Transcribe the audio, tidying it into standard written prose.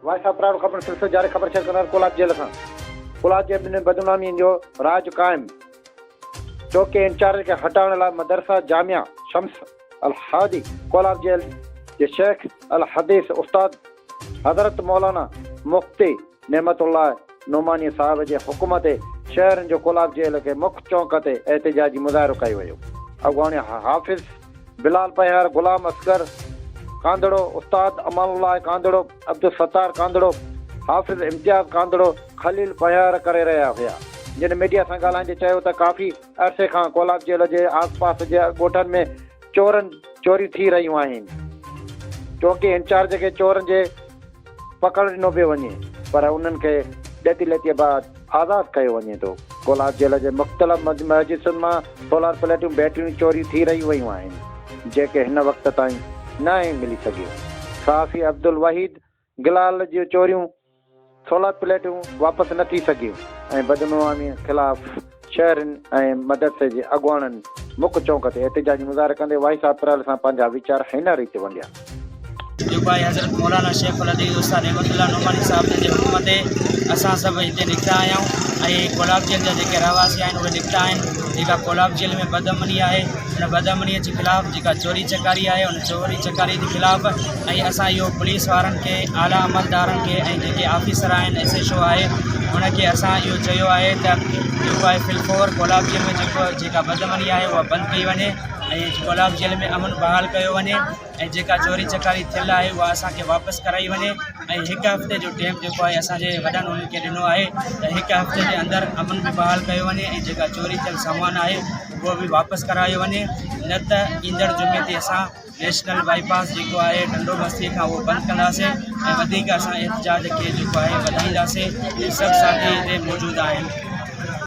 Wise अपराध खबर सिलसिले जारी खबर शेयर करना कोलाब जेल खां कोलाब जेल में बदनामी जो राज कायम चौकी इंचार्ज के हटाने लाइ मदरसा जामिया शम्स अल हादी कोलाब जेल के शेख अल हदीस उस्ताद हजरत मौलाना मुफ्ती नेमतुल्लाह नुमानी साहब के हुकूमत शहर जो कोलाब जेल के मुख्य चौक ते एहतजाजी मुज़ाहिरो कयो वियो। अॻवाणी हाफ़िज़ बिलाल पयार गुलाम असगर कांदड़ो उस्ताद अमानुल्लाह कांदड़ो अब्दुल सत्तार कांदड़ो हाफ़िज़ इम्तियाज़ कांदड़ो खलील पयार करे रहा हुआ जिन मीडिया से ॻाल्हाईंदे चयो त काफ़ी अरसे खां कोलाब जेल के आसपास जे ॻोठनि में चोरी थी रहियूं आहिनि। चौकी इंचार्ज के चोरनि जे पकड़ ॾिनो पियो वञे पर उन्हनि खे ॾेती लेतीअ बाद आज़ादु कयो वञे थो। कोलाब जेल जे मुख़्तलिफ़ मस्जिदुनि मां सोलर प्लेटूं बैटरियूं चोरी थी रहियूं वयूं आहिनि जेके हिन वक़्त ताईं न मिली सघियूं। सहाफ़ी अब्दुल वहीद गिलाल जूं चोरियूं सोलर प्लेटूं वापसि न थी सघियूं ऐं बदनुआमीअ ख़िलाफ़ शहरनि ऐं मदरसे जे अॻुवाणनि मुख्य चौक ते एहतजाजी मुज़ाहिरा कंदे वाइस अप्रैल सां पंहिंजा वीचार हिन रीति वंडिया। जो भाई हज़रत मौलाना शेख अदीज़ उस्ताद नेमतुल्लाह नुमानी साहब जे हुकूमत असां सभु हिते निकिता आहियूं ऐं कोलाब जेल जा जेके रहवासी आहिनि उहे निकिता आहिनि। जेका कोलाब जेल में बदअमनी आहे उन बदअमनीअ जे ख़िलाफ़ु जेका चोरी चकारी आहे उन चोरी चकारी जे ख़िलाफ़ु ऐं असां इहो पुलिस वारनि खे आला अमलदारनि खे ऐं जेके ऑफिसर आहिनि SHO आहे उनखे असां इहो चयो आहे त जेको आहे फिलफोर कोलाब जेल में जेका बदअमनी आहे उहा बंदि कई वञे ऐं कोलाब जेल में अमन बहाल कयो वञे ऐं जेका चोरी चकारी थियल आहे उहा असांखे वापसि कराई वञे ऐं हिकु हफ़्ते जो टाइम जेको आहे असांजे वॾनि उन्हनि खे ॾिनो आहे त हिकु हफ़्ते जे अंदरि अमन बि बहाल कयो वञे ऐं जेका चोरी थियल सामान आहे उहो बि वापसि करायो वञे न त ईंदड़ जुमे ते असां नेशनल बाईपास जेको आहे डंडो बस्ती खां उहो बंदि कंदासीं ऐं वधीक असां एहतजाज खे जेको आहे वधाईंदासीं। सभु साथी हिते मौजूदु आहिनि।